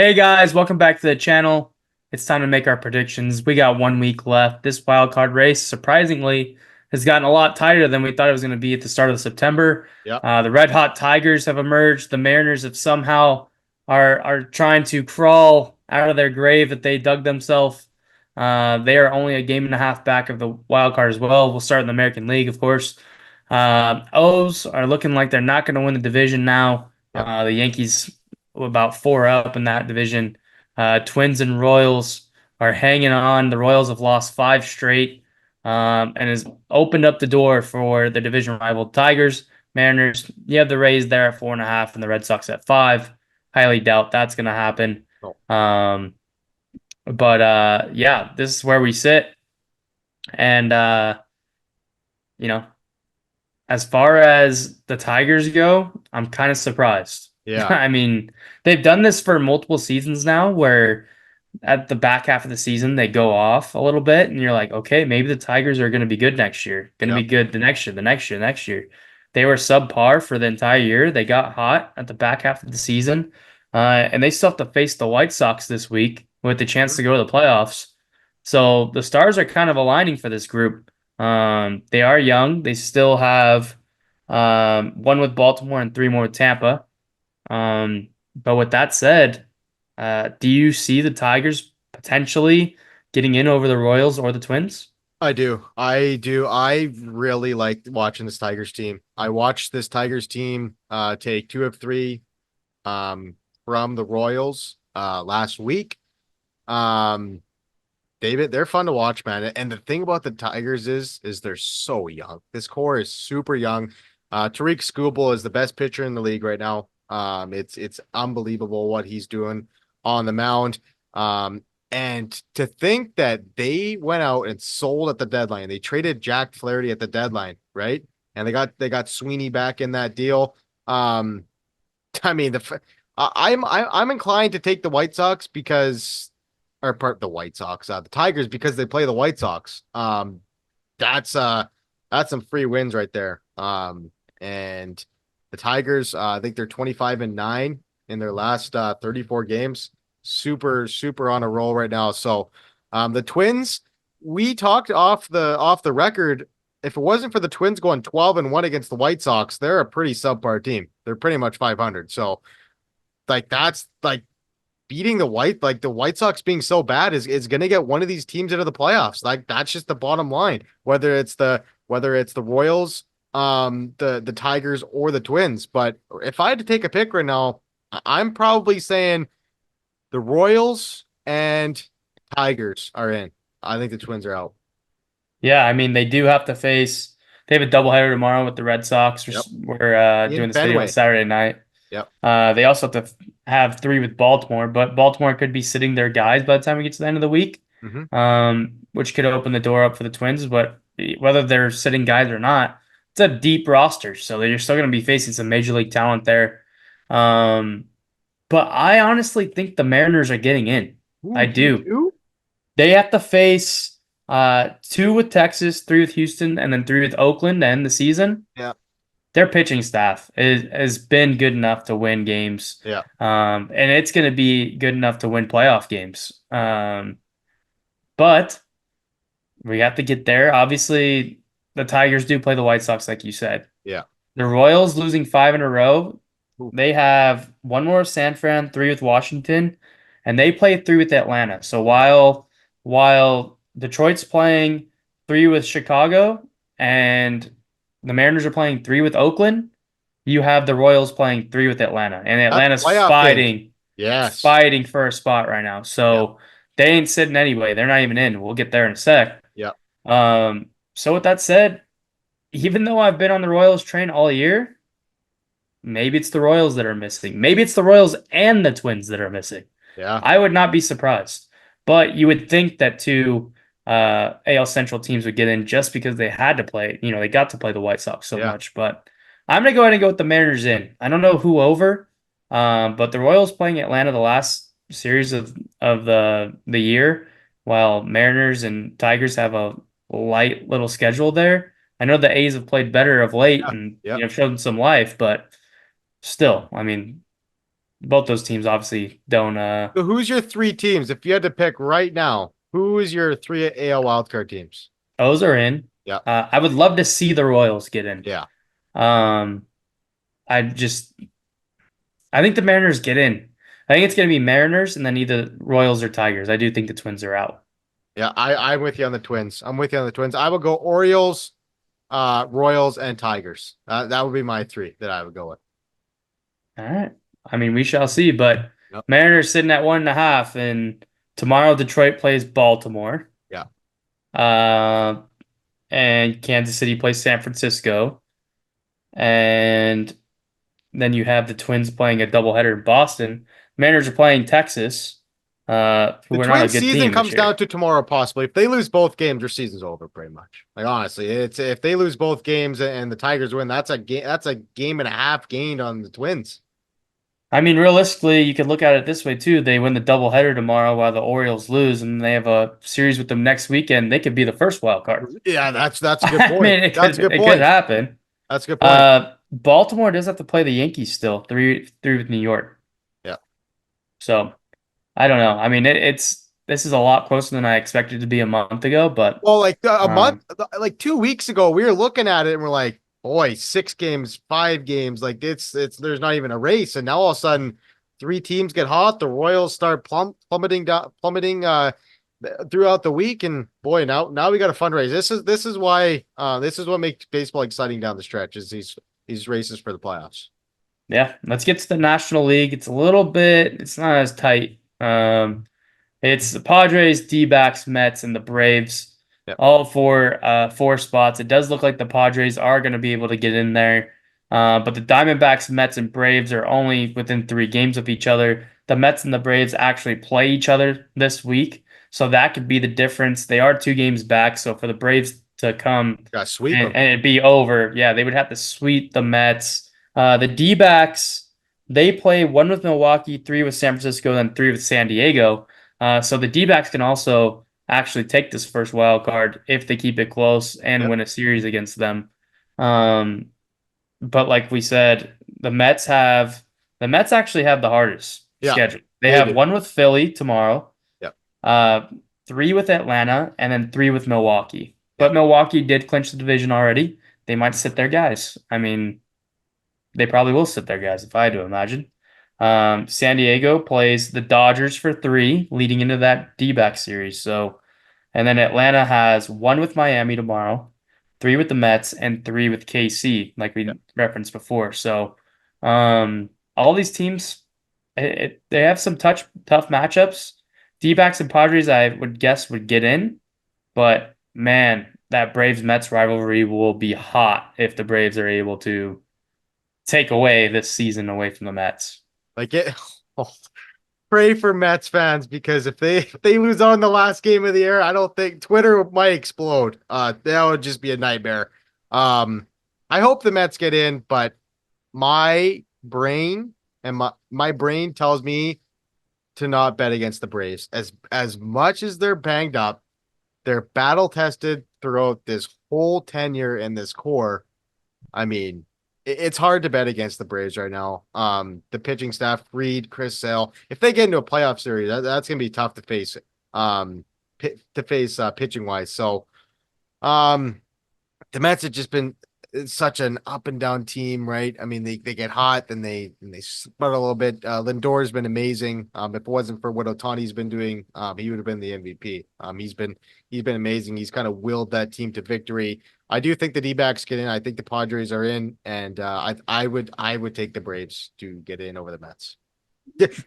Hey guys, welcome back to the channel. It's time to make our predictions. We got 1 week left. This wild card race, surprisingly, has gotten a lot tighter than we thought it was going to be at the start of September. Yep. The Red Hot Tigers have emerged. The Mariners have somehow are trying to crawl out of their grave that they dug themselves. They are only a game and a half back of the wild card as well. We'll start in the American League, of course. O's are looking like they're not going to win the division now. Yep. The Yankees about four up in that division. Twins and Royals are hanging on. The Royals have lost five straight and has opened up the door for the division rival Tigers. Mariners, you have the Rays there at 4.5 and the Red Sox at 5. Highly doubt that's going to happen. Oh, But yeah, this is where we sit. And, you know, as far as the Tigers go, I'm kind of surprised. yeah. I mean, they've done this for multiple seasons now where at the back half of the season they go off a little bit and you're like, okay, maybe the Tigers are going to be good next year. Going to be Yep. good the next year, the next year, next year. They were subpar for the entire year. They got hot at the back half of the season. And they still have to face the White Sox this week with the chance Mhm. to go to the playoffs. So the stars are kind of aligning for this group. They are young. They still have one with Baltimore and three more with Tampa. But with that said, do you see the Tigers potentially getting in over the Royals or the Twins? I do. I do. I really like watching this Tigers team. I watched this Tigers team take two of three from the Royals last week. Um David, they're fun to watch, man. And the thing about the Tigers is they're so young. This core is super young. Tariq Skubal is the best pitcher in the league right now. It's unbelievable what he's doing on the mound. And to think that they went out and sold at the deadline, they traded Jack Flaherty at the deadline, right? And they got Sweeney back in that deal. Um, I mean, I'm inclined to take the White Sox because, or part the White Sox, the Tigers because they play the White Sox. That's that's some free wins right there. And the Tigers, I think they're 25-9 in their last 34 games. Super on a roll right now. So, the Twins, we talked off the record. If it wasn't for the Twins going 12-1 against the White Sox, they're a pretty subpar team. They're pretty much 500. So, like that's like beating the White Sox being so bad is going to get one of these teams into the playoffs. Like that's just the bottom line. Whether it's the Royals, the Tigers or the Twins. But if I had to take a pick right now, I'm probably saying the Royals and Tigers are in. I think the Twins are out. Yeah, I mean they do have to face. They have a doubleheader tomorrow with the Red Sox. Yep. We're In doing this video on Fenway. Saturday night. Yep. They also have to have three with Baltimore, but Baltimore could be sitting their guys by the time we get to the end of the week, Mm-hmm. which could open the door up for the Twins. But whether they're sitting guys or not, it's a deep roster, so you're still going to be facing some major league talent there. Um, but I honestly think the Mariners are getting in. I Ooh, you do. too? They have to face two with Texas, three with Houston, and then three with Oakland to end the season. Yeah. Their pitching staff has been good enough to win games, Yeah. and it's going to be good enough to win playoff games. But we have to get there. Obviously, the Tigers do play the White Sox, like you said. Yeah. The Royals losing five in a row. Ooh. They have one more with San Fran, three with Washington, and they play three with Atlanta. So while Detroit's playing three with Chicago and the Mariners are playing three with Oakland, you have the Royals playing three with Atlanta. And That's Atlanta's playoff game. Yes. fighting for a spot right now. Yeah. So they ain't sitting anyway. They're not even in. We'll get there in a sec. Yeah. So with that said, even though I've been on the Royals train all year, maybe it's the Royals that are missing. Maybe it's the Royals and the Twins that are missing. Yeah. I would not be surprised. But you would think that two AL Central teams would get in just because they had to play. They got to play the White Sox so Yeah. much. But I'm going to go ahead and go with the Mariners in. I don't know who over, but the Royals playing Atlanta the last series of the year, while Mariners and Tigers have a light little schedule there. I know the A's have played better of late Yeah. and Yep. shown some life, but still, I mean, both those teams obviously don't. So who's your three teams? If you had to pick right now, who is your three AL wildcard teams? Those are in. Yeah. I would love to see the Royals get in. Yeah. Um, I just I think the Mariners get in. I think it's going to be Mariners and then either Royals or Tigers. I do think the Twins are out. Yeah. I'm with you on the Twins. I'm with you on the Twins. I would go Orioles, Royals, and Tigers. That would be my three that I would go with. All right. I mean, we shall see. But Yep. Mariners sitting at 1.5, and tomorrow Detroit plays Baltimore. Yeah. Uh, and Kansas City plays San Francisco. And then you have the Twins playing a doubleheader in Boston. Mariners are playing Texas, The who are not a Twins good season team this comes down year. to tomorrow, possibly. If they lose both games, their season's over pretty much. Like honestly, it's if they lose both games and the Tigers win, that's a game. That's a game and a half gained on the Twins. I mean, realistically, you could look at it this way too. They win the doubleheader tomorrow while the Orioles lose, and they have a series with them next weekend. They could be the first wild card. Yeah, that's a good I point. mean, That's a good it could point. happen. That's a good point. Baltimore does have to play the Yankees still, three with New York. Yeah. So I don't know. I mean, it's this is a lot closer than I expected it to be a month ago, but Well, like a month, um, like 2 weeks ago, we were looking at it and we're like, boy, 6 games, 5 games, like it's there's not even a race. And now all of a sudden, three teams get hot. The Royals start plummeting down, plummeting throughout the week. And boy, now we got a fundraise. This is why this is what makes baseball exciting down the stretch is these races for the playoffs. yeah, let's get to the National League. It's not as tight. It's the Padres, D-backs, Mets, and the Braves, Yep. all for four spots. It does look like the Padres are going to be able to get in there, but the Diamondbacks, Mets, and Braves are only within 3 games of each other. The Mets and the Braves actually play each other this week, so that could be the difference. They are 2 games back, so for the Braves to come Got to sweep and them. it'd be over, yeah, they would have to sweep the Mets. The D-backs, they play one with Milwaukee, three with San Francisco, then three with San Diego. So the D-backs can also actually take this first wild card if they keep it close and Yep. win a series against them. Um, but like we said, the Mets actually have the hardest Yeah, schedule. They they have do. one with Philly tomorrow, Yep. uh, three with Atlanta, and then three with Milwaukee. But Yep. Milwaukee did clinch the division already. They might sit their guys. I mean, they probably will sit their guys if I had to imagine. San Diego plays the Dodgers for 3 leading into that D-back series. So, and then Atlanta has one with Miami tomorrow, three with the Mets, and three with KC, like we Yep. referenced before. So, all these teams, they have some tough matchups. D-backs and Padres, I would guess, would get in, but man, that Braves Mets rivalry will be hot if the Braves are able to take away this season away from the Mets. Like it. Pray for Mets fans because if they lose on the last game of the year, I don't think Twitter might explode. That would just be a nightmare. I hope the Mets get in, but my brain and my brain tells me to not bet against the Braves. As much as they're banged up, they're battle tested throughout this whole tenure in this core. I mean, it's hard to bet against the Braves right now. The pitching staff, Reed, Chris Sale, if they get into a playoff series, that's gonna be tough to face. Pitching wise. So, um, the Mets have just been such an up and down team, right? I mean, they get hot, then they sputter a little bit. Lindor's been amazing. If it wasn't for what Otani's been doing, he would have been the MVP. He's been amazing. He's kind of willed that team to victory. I do think the D-backs get in. I think the Padres are in, and I would take the Braves to get in over the Mets.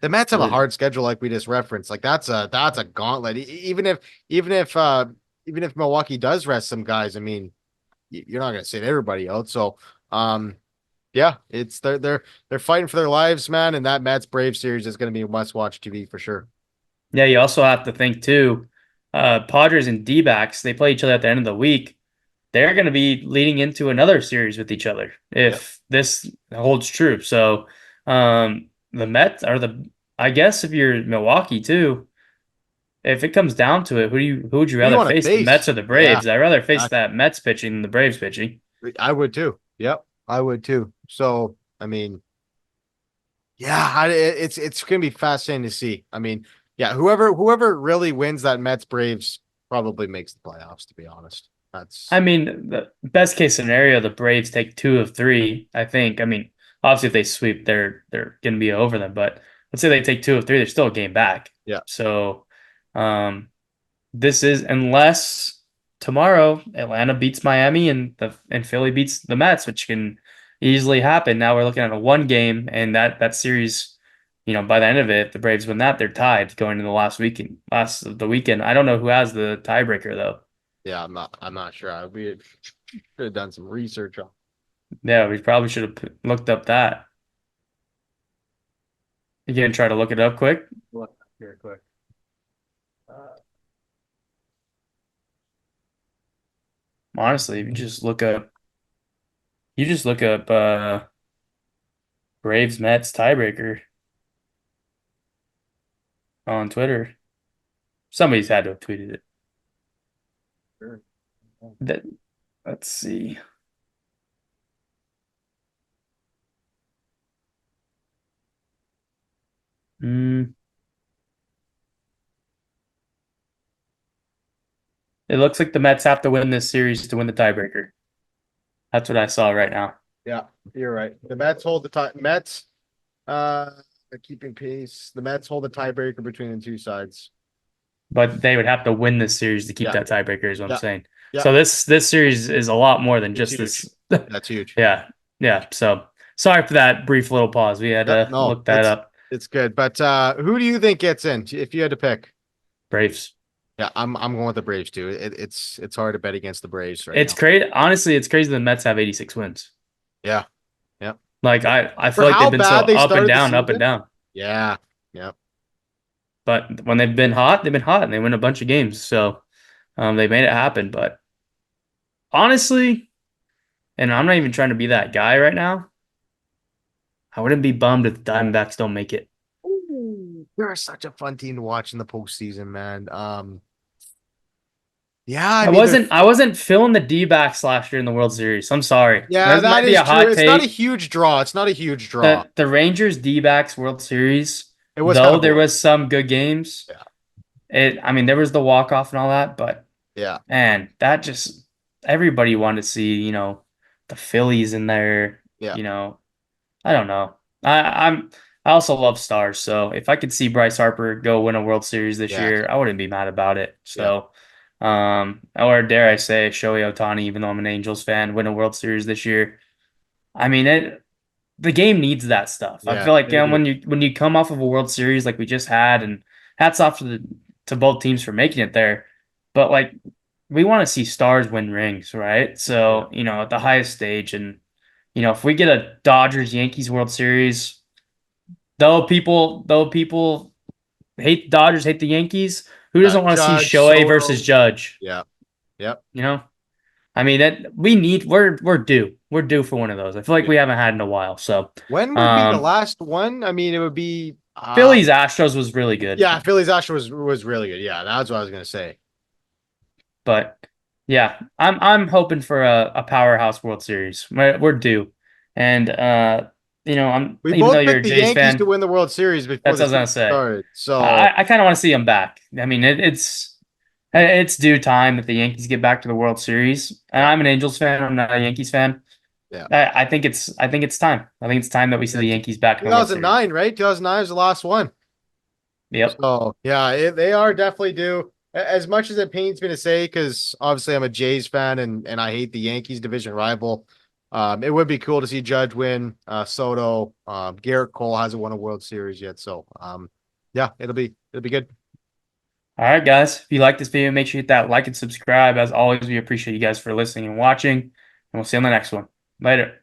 The Mets have a hard schedule, like we just referenced. Like that's a gauntlet. Even if Milwaukee does rest some guys, I mean, you're not going to sit everybody out. So, yeah, it's they're fighting for their lives, man. And that Mets Brave series is going to be a must watch TV for sure. Yeah, you also have to think too. Padres and D-backs, they play each other at the end of the week. They're going to be leading into another series with each other Yep. if this holds true. So, the Mets are I guess if you're Milwaukee too, if it comes down to it, who would you Who do you rather want to face, the face? Mets or the Yeah, Braves? I'd rather face I, that Mets pitching than the Braves pitching. I would too. Yep, I would too. So, I mean, Yeah, it's gonna be fascinating to see. I mean, yeah, whoever really wins that Mets Braves probably makes the playoffs. To be honest, I that's mean, the best case scenario, the Braves take 2 of 3. I think. I mean, obviously, if they sweep, they're going to be over them. But let's say they take 2 of 3, they're still a game back. yeah, So, um, this is unless tomorrow Atlanta beats Miami and Philly beats the Mets, which can easily happen. Now we're looking at a one game, and that series, by the end of it, if the Braves win that, they're tied going into the last of the weekend. I don't know who has the tiebreaker though. yeah. I'm not sure. We should have done some research on. Yeah, we probably should have looked up that. You can try to look it up quick. Look here quick. Uh, Honestly, you just look up Braves Mets tiebreaker on Twitter. Somebody's had to have tweeted it. sure. That let's see. Mm, it looks like the Mets have to win this series to win the tiebreaker. That's what I saw right now. Yeah, you're right. The Mets hold the tie. Mets are keeping pace. The Mets hold the tiebreaker between the two sides. But they would have to win this series to keep Yeah, that tiebreaker, is what I'm yeah, saying. yeah. So this series is a lot more than It's just huge. this. That's huge. Yeah, yeah. So sorry for that brief little pause. We had Yeah, to no, look that up. it's good. But who do you think gets in if you had to pick? Braves. Yeah, I'm going with the Braves too. It's hard to bet against the Braves right It's now. crazy. Honestly, it's crazy the Mets have 86 wins. Yeah, yeah. Like I For feel like they've how been so bad they up and started the down, up and season. down. Yeah, yeah, But when they've been hot, and they win a bunch of games. So they made it happen. But honestly, and I'm not even trying to be that guy right now. I wouldn't be bummed if the Diamondbacks don't make it. Ooh, they're such a fun team to watch in the postseason, man. Yeah, I I mean they're wasn't I wasn't feeling the D-backs last year in the World Series. I'm sorry. yeah, That that might be is a true. hot It's not a take. huge draw. It's not a huge draw. The Rangers D-backs World Series, It was kind though of there boring. was some good games. Yeah, There was the walk-off and all that, but yeah, man, that just everybody wanted to see, the Phillies in there, yeah, I don't know. I also love stars, so if I could see Bryce Harper go win a World Series this yeah, year, I wouldn't be mad about it. yeah, So, or dare I say, Shohei Ohtani, even though I'm an Angels fan, win a World Series this year. I mean, the game needs that stuff. I yeah. feel like They do. when you come off of a World Series like we just had, and hats off to both teams for making it there, but like we want to see stars win rings, right? Yeah, So at the highest stage, and if we get a Dodgers Yankees World Series, though people hate the Dodgers, hate the Yankees, who yeah. doesn't want to see Judge Shohei versus Soto. Judge? Yeah, yep. You know, I mean that we're due. We're due for one of those. I feel like Yeah. we haven't had in a while. So, When would be the um, last one? I mean, it would be Phillies Astros was really good, yeah, Phillies Astros was really good. Yeah, that's what I was gonna say. but yeah, I'm hoping for a powerhouse World Series. We're due, and I'm We even though both you're a picked the Jays Yankees to fan, win the World Series before that's the what I was season gonna say. started. So I kind of want to see them back. I mean, it's due time that the Yankees get back to the World Series. And yeah, I'm an Angels fan. I'm not a Yankees fan. yeah. I think it's time. I think it's time that we see Yeah, the Yankees back in the World Series. 2009, right? 2009 was the last one. Yep. So yeah, they are definitely due. As much as it pains me to say, because obviously I'm a Jays fan and I hate the Yankees division rival. It would be cool to see Judge win. Soto, Garrett Cole hasn't won a World Series yet, so yeah, it'll be good. All right, guys. If you like this video, make sure you hit that like and subscribe. As always, we appreciate you guys for listening and watching, and we'll see you on the next one. Later.